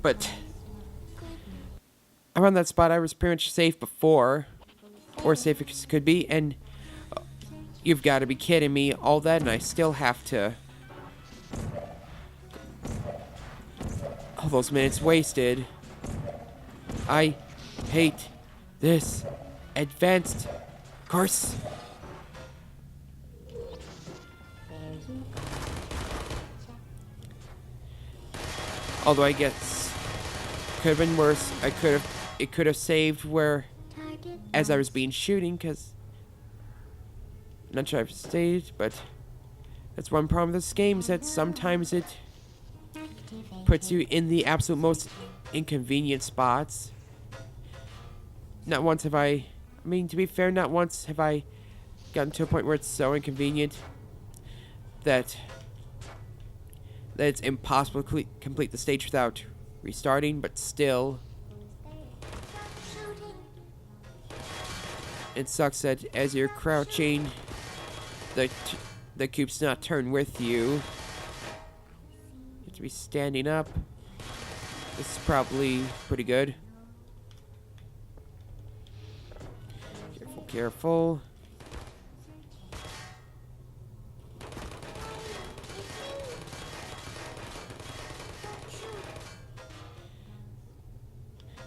But around that spot, I was pretty much safe before, or safe as could be, and you've got to be kidding me. All that, and I still have to. All those minutes wasted. I hate this advanced course. Although I guess could have been worse. It could have saved where as I was being shooting, because not sure I've stated, but that's one problem with this game is that sometimes it puts you in the absolute most inconvenient spots. Not once have I mean, to be fair, not once have I gotten to a point where it's so inconvenient that it's impossible to complete the stage without restarting, but still. It sucks that as you're crouching, the cube's not turned with you. You have to be standing up. This is probably pretty good. Careful, careful.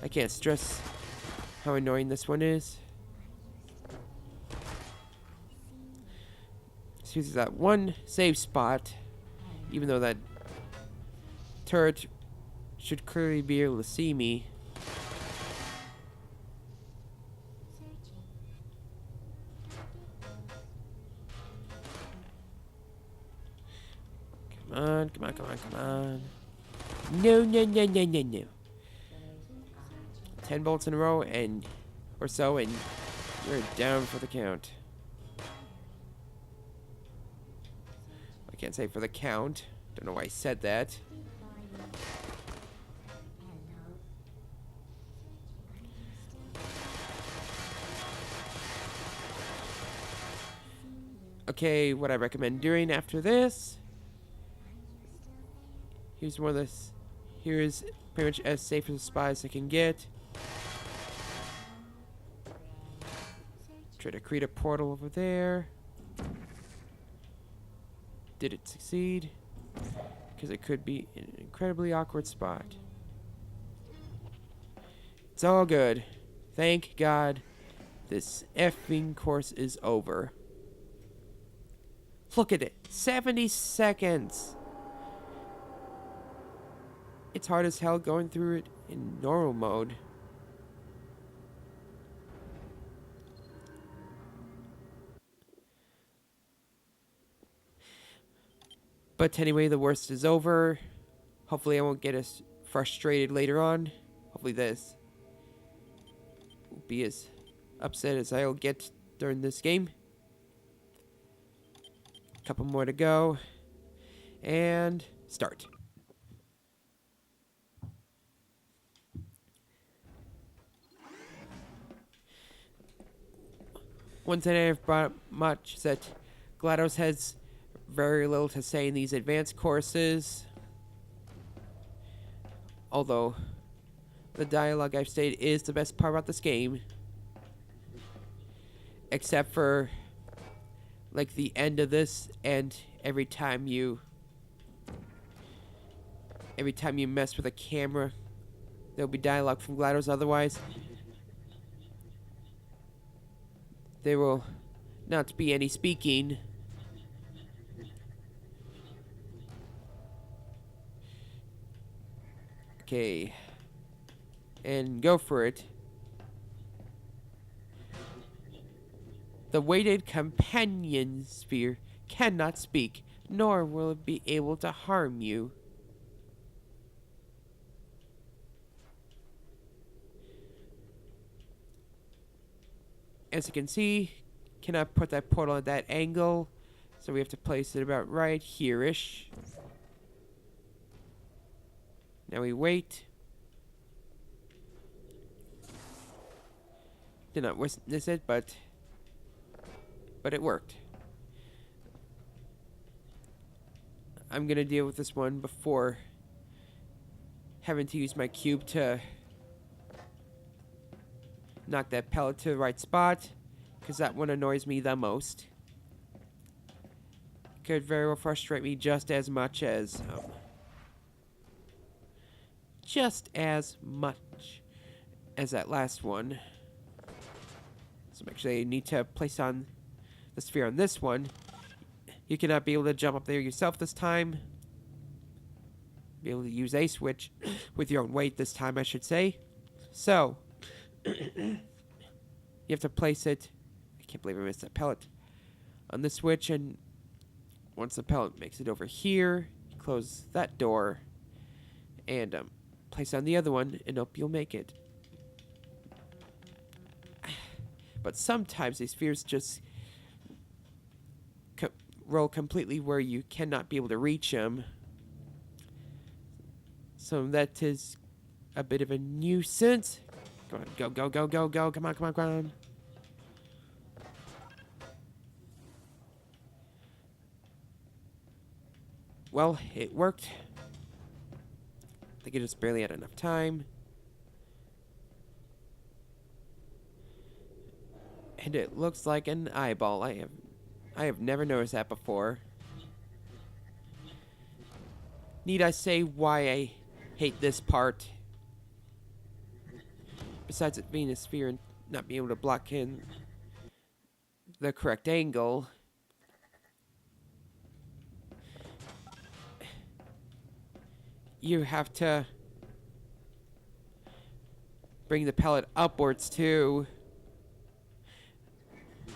I can't stress how annoying this one is. This uses that one save spot, even though that turret should clearly be able to see me. Come on, come on, come on, come on. No, no, no, no, no, no. 10 bolts in a row and or so, and you're down for the count. I can't say for the count. Don't know why I said that. Okay, what I recommend doing after this. Here's one of this. Here is pretty much as safe as a spy as I can get. Try to create a portal over there. Did it succeed? Because it could be an incredibly awkward spot. It's all good. Thank God this effing course is over. Look at it. 70 seconds. It's hard as hell going through it in normal mode. But anyway, the worst is over. Hopefully I won't get as frustrated later on. Hopefully this won't be as upset as I'll get during this game. Couple more to go. And start. One thing I've brought up much is that GLaDOS has very little to say in these advanced courses. Although the dialogue I've stated is the best part about this game. Except for like the end of this, and every time you mess with a camera, there'll be dialogue from GLaDOS. Otherwise, there will not be any speaking. Okay. And go for it. The weighted companion sphere cannot speak, nor will it be able to harm you. As you can see, cannot put that portal at that angle, so we have to place it about right here-ish. Now we wait. Did not witness it, but it worked. I'm gonna deal with this one before having to use my cube to knock that pellet to the right spot, because that one annoys me the most. Could very well frustrate me just as much as that last one. So actually, I need to place on the sphere on this one. You cannot be able to jump up there yourself this time. Be able to use a switch with your own weight this time, I should say. So, you have to place it. I can't believe I missed that pellet on the switch, and once the pellet makes it over here, close that door, and place on the other one, and hope you'll make it. But sometimes these spheres just roll completely where you cannot be able to reach them. So that is a bit of a nuisance. Go on, go, go, go, go, go. Come on, come on, come on. Well, it worked. I think I just barely had enough time. And it looks like an eyeball. I have never noticed that before. Need I say why I hate this part? Besides it being a sphere and not being able to block in the correct angle. You have to bring the pellet upwards too.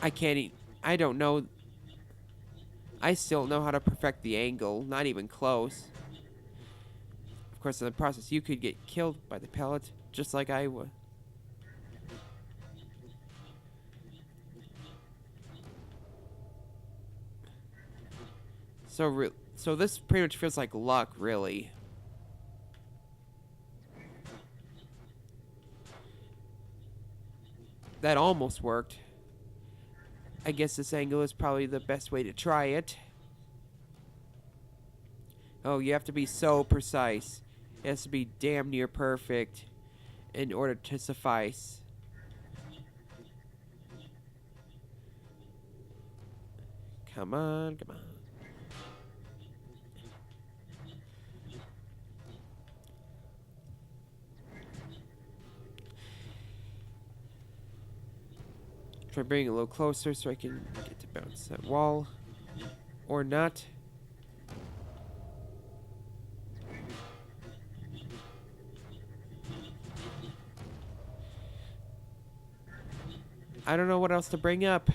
I don't know. I still don't know how to perfect the angle. Not even close. Of course, in the process, you could get killed by the pellet, just like I would. So this pretty much feels like luck, really. That almost worked. I guess this angle is probably the best way to try it. Oh, you have to be so precise. It has to be damn near perfect in order to suffice. Come on, come on. Try bringing it a little closer so I can get to bounce that wall. Or not. I don't know what else to bring up.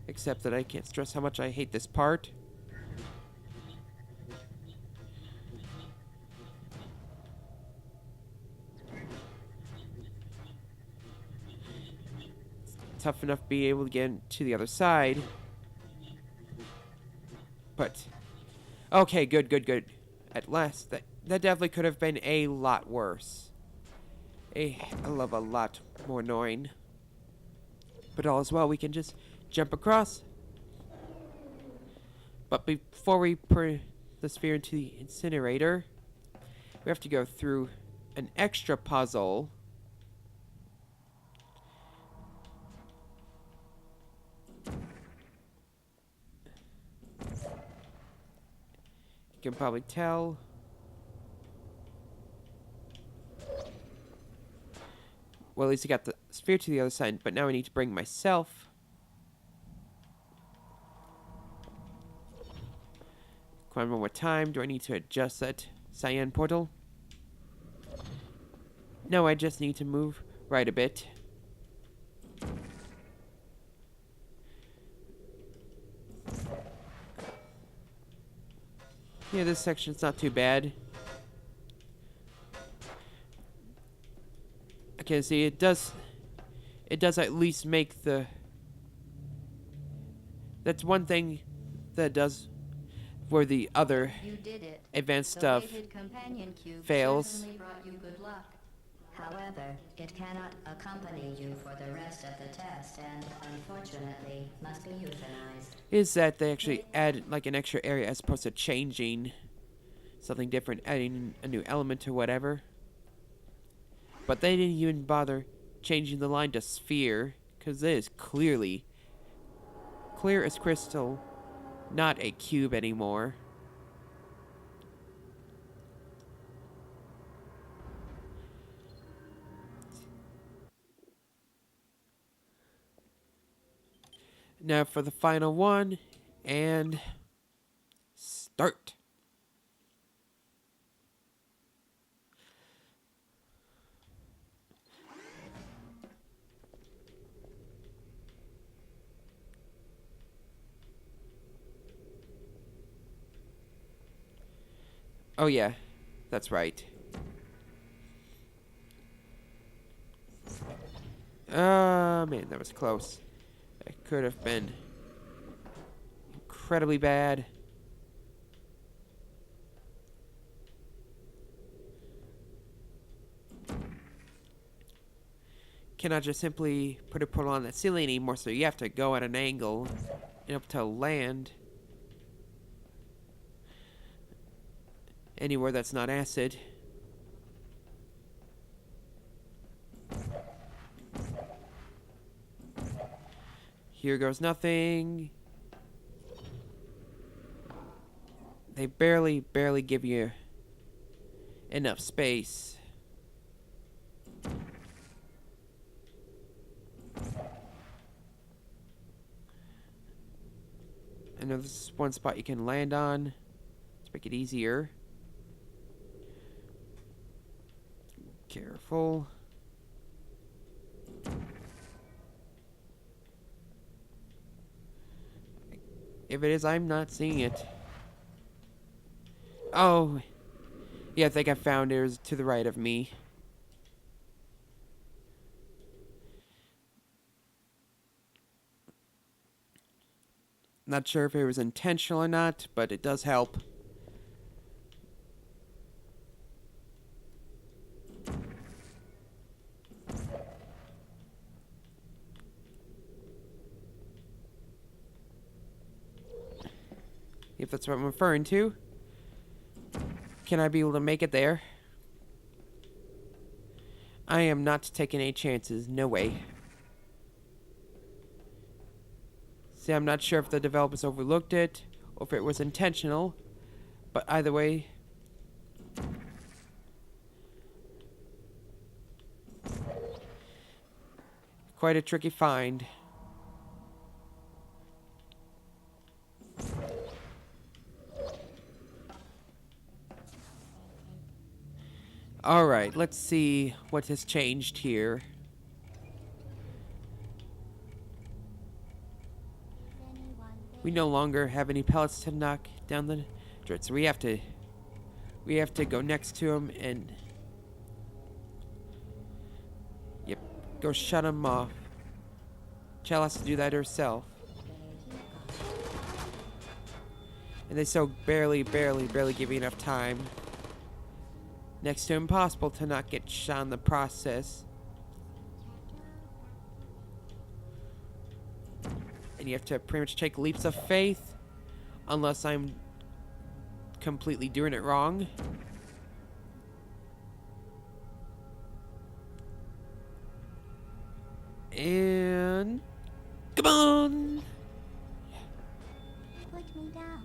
Except that I can't stress how much I hate this part. Tough enough to be able to get to the other side. But okay, good, good, good. At last, that definitely could have been a lot worse. A hell of a lot more annoying. But all is well, we can just jump across. But before we put the sphere into the incinerator, we have to go through an extra puzzle. You can probably tell. Well, at least I got the sphere to the other side, but now I need to bring myself. Come on, one more time. Do I need to adjust that cyan portal? No, I just need to move right a bit. Yeah, this section's not too bad. Okay, see, it does at least make the... That's one thing that does where the other advanced stuff fails. However, it cannot accompany you for the rest of the test and, unfortunately, must be euthanized. Is that they actually add like an extra area as opposed to changing something different, adding a new element to whatever. But they didn't even bother changing the line to sphere, because it is clearly clear as crystal, not a cube anymore. Now for the final one, and start. Oh yeah, that's right. Man, that was close. It could have been incredibly bad. Cannot just simply put a portal on that ceiling anymore, so you have to go at an angle and up to land. Anywhere that's not acid. Here goes nothing. They barely give you enough space. I know this is one spot you can land on to make it easier. Careful. If it is, I'm not seeing it. Oh. Yeah, I think I found it. It was to the right of me. Not sure if it was intentional or not, but it does help. If that's what I'm referring to. Can I be able to make it there? I am not taking any chances. No way. See, I'm not sure if the developers overlooked it or if it was intentional, but either way. Quite a tricky find. Alright, let's see what has changed here. We no longer have any pellets to knock down the dirt, so we have to go next to him and go shut him off. Chell has to do that herself. And they so barely give you enough time. Next to impossible to not get shot in the process. And you have to pretty much take leaps of faith, unless I'm completely doing it wrong. And come on! Put me down.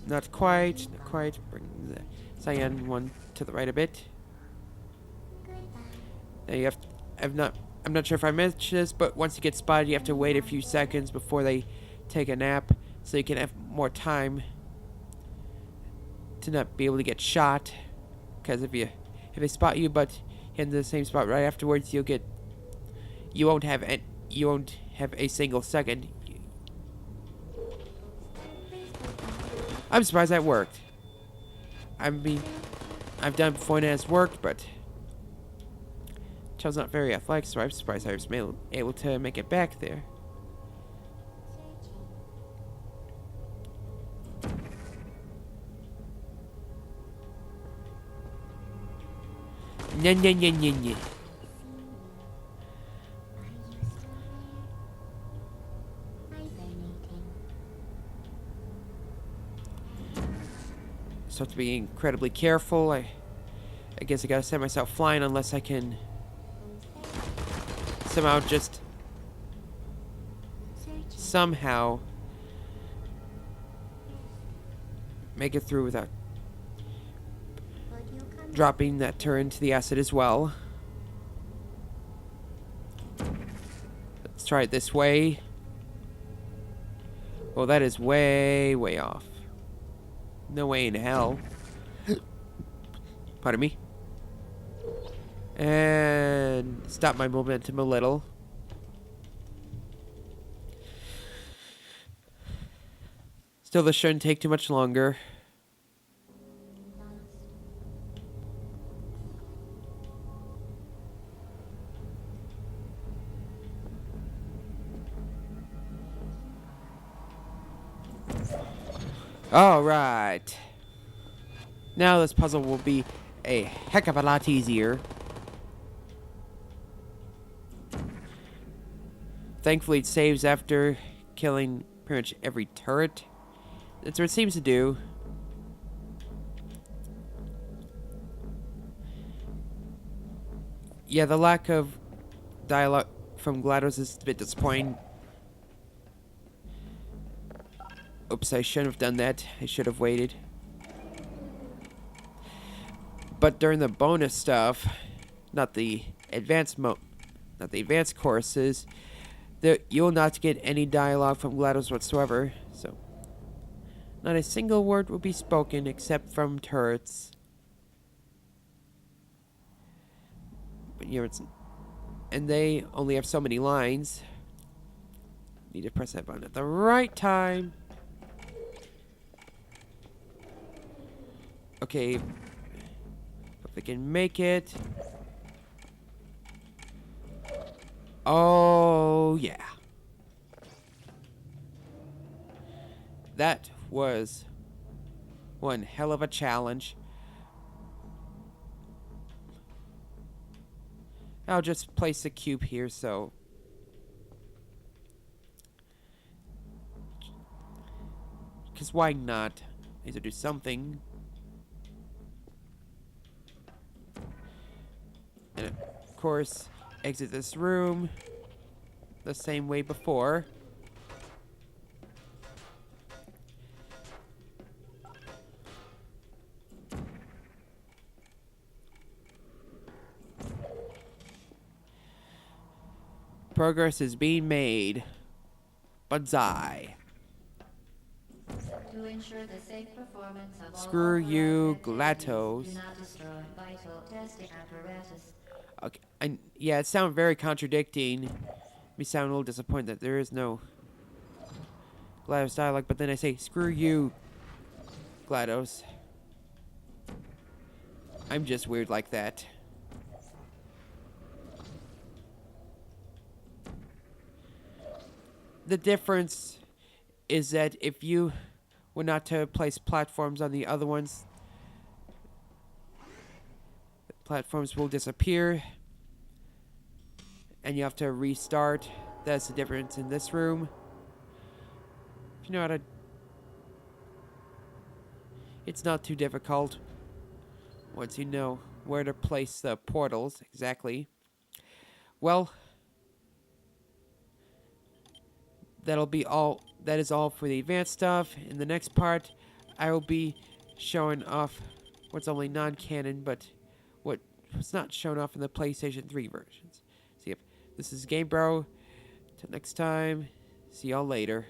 Not quite. Bring the cyan one to the right a bit. Now you have. I'm not sure if I mentioned this, but once you get spotted, you have to wait a few seconds before they take a nap, so you can have more time to not be able to get shot. Because if they spot you, but in the same spot right afterwards, you won't have a single second. I'm surprised that worked. I mean, I've done it before and it has worked, but Chell's not very athletic, so I'm surprised I was able to make it back there. Nya, nya, nya, nya, nya. So I have to be incredibly careful. I guess I gotta set myself flying unless I can somehow just somehow make it through without dropping that turret into the acid as well. Let's try it this way. Well, that is way, way off. No way in hell. Pardon me. And stop my momentum a little. Still, this shouldn't take too much longer. Alright. Now this puzzle will be a heck of a lot easier. Thankfully, it saves after killing pretty much every turret. That's what it seems to do. Yeah, the lack of dialogue from GLaDOS is a bit disappointing. Oops, I shouldn't have done that. I should have waited. But during the bonus stuff, not the advanced courses, you'll not get any dialogue from GLaDOS whatsoever. So, not a single word will be spoken except from turrets. But and they only have so many lines. Need to press that button at the right time. Okay, if we can make it. Oh, yeah. That was one hell of a challenge. I'll just place a cube here, so... Because why not? Need to do something. And of course, exit this room the same way before. Progress is being made. Banzai. To ensure the safe performance of all Screw you, authorized activities, GLaDOS. do not destroy vital testing apparatus. Okay, and yeah, it sounds very contradicting. Me sound a little disappointed that there is no GLaDOS dialogue, but then I say, screw you, GLaDOS. I'm just weird like that. The difference is that if you were not to place platforms on the other ones, the platforms will disappear and you have to restart. That's the difference in this room. If you know how to... It's not too difficult once you know where to place the portals exactly. Well, that'll be all. That is all for the advanced stuff. In the next part, I will be showing off what's only non-canon, but what was not shown off in the PlayStation 3 versions. See, this is Game Bro. Till next time, see y'all later.